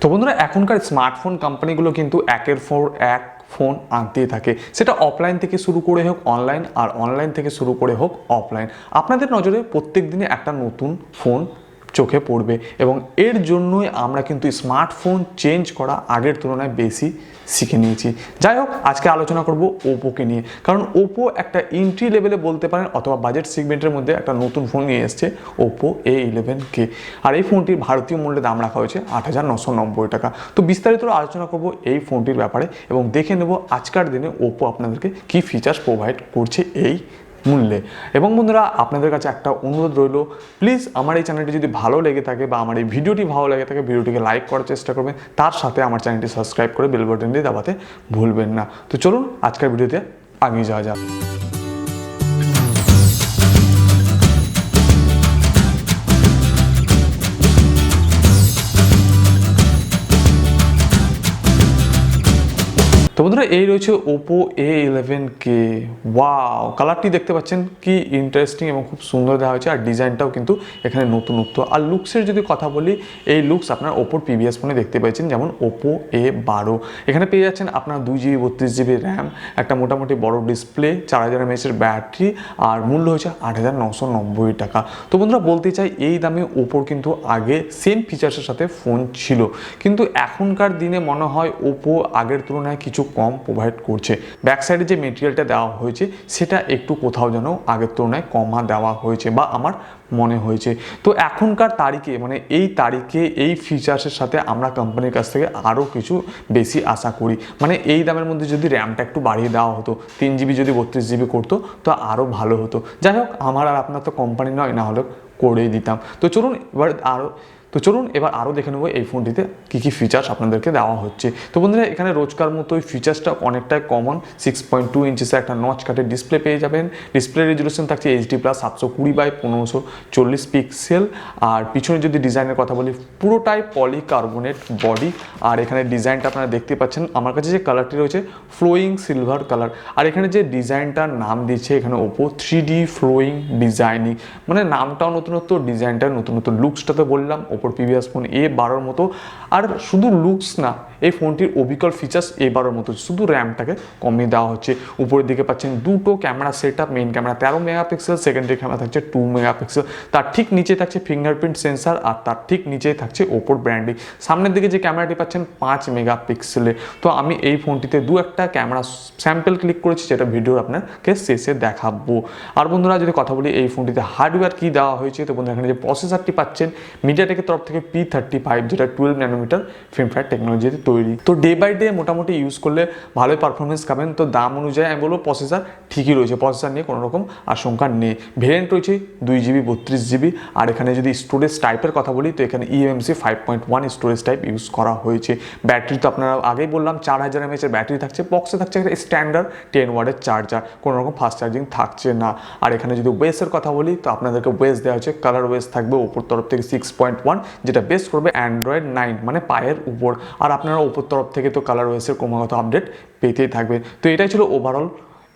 তো বন্ধুরা এখনকার স্মার্টফোন কোম্পানিগুলো কিন্তু একের পর এক ফোন আনতেই থাকে, সেটা অফলাইন থেকে শুরু করে হোক অনলাইন, আর অনলাইন থেকে শুরু করে হোক অফলাইন। আপনাদের নজরে প্রত্যেক দিনে একটা নতুন ফোন চোখে পড়বে এবং এর জন্যই আমরা কিন্তু স্মার্টফোন চেঞ্জ করা আগের তুলনায় বেশি শিখে নিয়েছি। যাই হোক, আজকে আলোচনা করব ওপোকে নিয়ে, কারণ ওপো একটা এন্ট্রি লেভেলে বলতে পারেন অথবা বাজেট সেগমেন্টের মধ্যে একটা নতুন ফোন নিয়ে এসেছে ওপো A11K। আর এই ফোনটির ভারতীয় মূল্যে দাম রাখা হয়েছে 8,990 টাকা। তো বিস্তারিত আলোচনা করব এই ফোনটির ব্যাপারে এবং দেখে নেব আজকের দিনে ওপো আপনাদেরকে কি ফিচার্স প্রোভাইড করছে এই মূল্যে। এবং বন্ধুরা আপনাদের কাছে একটা অনুরোধ রইল, প্লিজ আমার এই চ্যানেলটি যদি ভালো লেগে থাকে বা আমার এই ভিডিওটি ভালো লেগে থাকে, ভিডিওটিকে লাইক করার চেষ্টা করবেন, তার সাথে আমার চ্যানেলটি সাবস্ক্রাইব করে বেল বাটনটি দাবাতে ভুলবেন না। তো চলুন আজকের ভিডিওতে এগিয়ে যাওয়া যাক। তো বন্ধুরা এই রয়েছে ওপো A11K। ওয়াও, কালারটি দেখতে পাচ্ছেন কি ইন্টারেস্টিং এবং খুব সুন্দর দেওয়া হয়েছে, আর ডিজাইনটাও কিন্তু এখানে নতুনত্ব। আর লুকসের যদি কথা বলি, এই লুকস আপনার ওপোর প্রিভিয়াস ফোনে দেখতে পেয়েছেন, যেমন ওপো A12। এখানে পেয়ে যাচ্ছেন আপনার 2GB 32GB র্যাম, একটা মোটামুটি বড় ডিসপ্লে, 4000 mAh ব্যাটারি, আর মূল্য হয়েছে 8,990 টাকা। তো বন্ধুরা বলতে চাই এই দামে ওপোর কিন্তু আগে সেম ফিচার্সের সাথে ফোন ছিল, কিন্তু এখনকার দিনে মনে হয় ওপো আগের তুলনায় কিছু কম প্রোভাইড করছে। ব্যাক সাইডে যে মেটেরিয়ালটা দেওয়া হয়েছে সেটা একটু কোথাও যেন আগের তুলনায় কমা দেওয়া হয়েছে বা আমার মনে হয়েছে। তো এখনকার তারিখে মানে এই তারিখে এই ফিচার্সের সাথে আমরা কোম্পানির কাছ থেকে আরও কিছু বেশি আশা করি। মানে এই দামের মধ্যে যদি র্যামটা একটু বাড়িয়ে দেওয়া হতো, 3GB যদি 32GB করতো তো আরও ভালো হতো। যাই হোক, আমার আর আপনার তো কোম্পানি নয়, না হলে করেই দিতাম। তো চলুন এবার আরও দেখে নেবো এই ফোনটিতে কী কী ফিচার্স আপনাদেরকে দেওয়া হচ্ছে। তো বন্ধুরা এখানে রোজকার মতো এই ফিচার্সটা অনেকটাই কমন। 6.2 ইঞ্চিসের একটা নচ কাটের ডিসপ্লে পেয়ে যাবেন। ডিসপ্লে রেজুলেশন থাকছে HD+ 720x1540 পিক্সেল। আর পিছনে যদি ডিজাইনের কথা বলি, পুরোটাই পলিকার্বনেট বডি। আর এখানে ডিজাইনটা আপনারা দেখতে পাচ্ছেন, আমার কাছে যে কালারটি রয়েছে ফ্লোয়িং সিলভার কালার। আর এখানে যে ডিজাইনটার নাম দিচ্ছে এখানে ওপো 3D ফ্লোয়িং ডিজাইনিং, মানে নামটাও নতুনত্ব, ডিজাইনটাও নতুনত্ব। লুকসটা তো বললাম ওপোর প্রিভিয়াস ফোন A12 মতো। আর শুধু লুকস না, এই ফোনটির অবিকল ফিচার্স A12 মতো, শুধু র্যামটাকে কমিয়ে দেওয়া হচ্ছে। উপরের দিকে পাচ্ছেন দুটো camera set up, main camera 13 megapixel, secondary camera থাকছে 2 মেগাপিক্সেল। তার ঠিক নিচে থাকছে ফিঙ্গারপ্রিন্ট সেন্সার, আর তার ঠিক নিচেই থাকছে ওপোর ব্র্যান্ডিং। সামনের দিকে যে ক্যামেরাটি পাচ্ছেন 5 মেগাপিক্সেলে। তো আমি এই ফোনটিতে একটা ক্যামেরা স্যাম্পল ক্লিক করেছি, যেটা ভিডিও আপনাকে শেষে দেখাবো। আর বন্ধুরা যদি কথা বলি এই ফোনটিতে হার্ডওয়্যার কি দেওয়া হয়েছে, তো বন্ধুরা এখানে যে প্রসেসরটি পাচ্ছেন মিডিয়াটেকের তরফ থেকে P35, যেটা 12 ন্যানোমিটার ফিল্মফ্যাট টেকনোলজিতে তৈরি। তো ডে বাই ডে মোটামুটি ইউজ করলে ভালোই পারফরমেন্স খাবেন। তো দাম অনুযায়ী আমি বলবো প্রসেসর ঠিকই রয়েছে, প্রসেসর নিয়ে কোনো রকম আশঙ্কা নেই। ভেরিয়েন্ট রয়েছে 2GB 32GB। আর এখানে যদি স্টোরেজ টাইপের কথা বলি, তো এখানে eMMC 5.1 স্টোরেজ টাইপ ইউজ করা হয়েছে। ব্যাটারি তো আপনারা আগেই বললাম 4000 mAh ব্যাটারি থাকছে। বক্সে থাকছে একটা স্ট্যান্ডার্ড 10 ওয়াটের চার্জার, কোনো রকম ফাস্ট চার্জিং থাকছে না। আর এখানে যদি ওয়েসের কথা বলি, তো আপনাদেরকে ওয়েস দেওয়া হচ্ছে, কালার ওয়েস থাকবে ওপর তরফ থেকে 6.1, যেটা বেস করবে Android 9, মানে পায়ের উপর। আর আপনারা ওপর তরফ থেকে তো কালার ওয়েসের ক্রমাগত আপডেট পেতেই থাকবে। তো এটাই ছিল ওভারঅল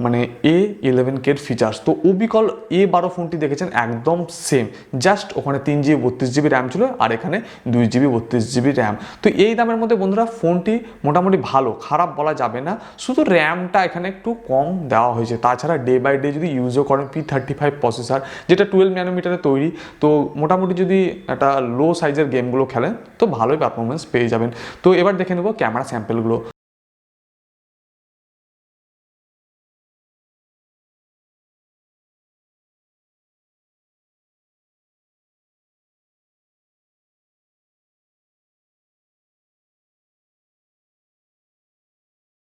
মানে A11K এর ফিচার্স। তো ওবিকল A12 ফোনটি দেখেছেন একদম সেম, জাস্ট ওখানে 3GB 32GB র্যাম ছিল, আর এখানে 2GB 32GB র্যাম। তো এই দামের মধ্যে বন্ধুরা ফোনটি মোটামুটি ভালো, খারাপ বলা যাবে না, শুধু র্যামটা এখানে একটু কম দেওয়া হয়েছে। তাছাড়া ডে বাই ডে যদি ইউজও করেন P35 প্রসেসর, যেটা 12 ন্যানোমিটারে তৈরি, তো মোটামুটি যদি একটা লো সাইজের গেমগুলো খেলেন তো ভালোই পারফরমেন্স পেয়ে যাবেন। তো এবার দেখে নেব ক্যামেরা স্যাম্পেলগুলো।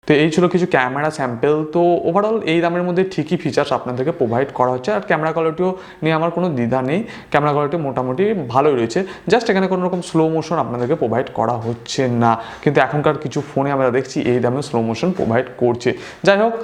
তো এই ছিল কিছু ক্যামেরা স্যাম্পেল। তো ওভারঅল এই দামের মধ্যে ঠিকই ফিচার্স আপনাদেরকে প্রোভাইড করা হচ্ছে। আর ক্যামেরা কোয়ালিটিও নিয়ে আমার কোনো দ্বিধা নেই, ক্যামেরা কোয়ালিটি মোটামুটি ভালোই রয়েছে। জাস্ট এখানে কোনো রকম স্লো মোশন আপনাদেরকে প্রোভাইড করা হচ্ছে না, কিন্তু এখনকার কিছু ফোনে আমরা দেখছি এই দামে স্লো মোশন প্রোভাইড করছে। যাই হোক,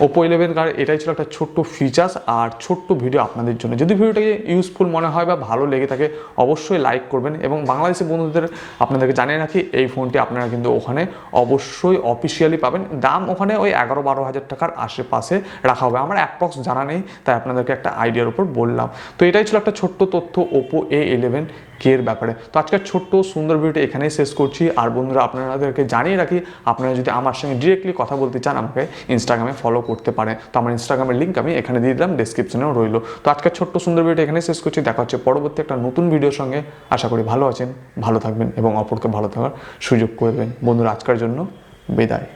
ওপো 11 এটাই ছিল একটা ছোট্ট ফিচার্স আর ছোট্ট ভিডিও আপনাদের জন্য। যদি ভিডিওটাকে ইউজফুল মনে হয় বা ভালো লেগে থাকে অবশ্যই লাইক করবেন, এবং বাংলাদেশি বন্ধুদের আপনাদেরকে জানিয়ে রাখি এই ফোনটি আপনারা কিন্তু ওখানে অবশ্যই অফিসিয়ালি পাবেন। দাম ওখানে ওই 11-12 হাজার টাকার আশেপাশে রাখা হবে, আমার অ্যাপ্রক্স জানা নেই, তাই আপনাদেরকে একটা আইডিয়ার উপর বললাম। তো এটাই ছিল একটা ছোট্ট তথ্য ওপো A11K কের ব্যাপারে। তো আজকের ছোট্ট সুন্দর ভিডিওটি এখানেই শেষ করছি। আর বন্ধুরা আপনাদেরকে জানিয়ে রাখি, আপনারা যদি আমার সঙ্গে ডিরেক্টলি কথা বলতে চান আমাকে ইনস্টাগ্রামে ফলো করতে পারেন। তো আমার ইনস্টাগ্রামের লিঙ্ক আমি এখানে দিয়ে দিলাম, ডেসক্রিপশনেও রইলো। তো আজকের ছোট্ট সুন্দর ভিডিওটি এখানেই শেষ করছি। দেখা হচ্ছে পরবর্তী একটা নতুন ভিডিওর সঙ্গে। আশা করি ভালো আছেন, ভালো থাকবেন এবং অপরকে ভালো থাকার সুযোগ করে দেবেন। বন্ধুরা আজকের জন্য বিদায়।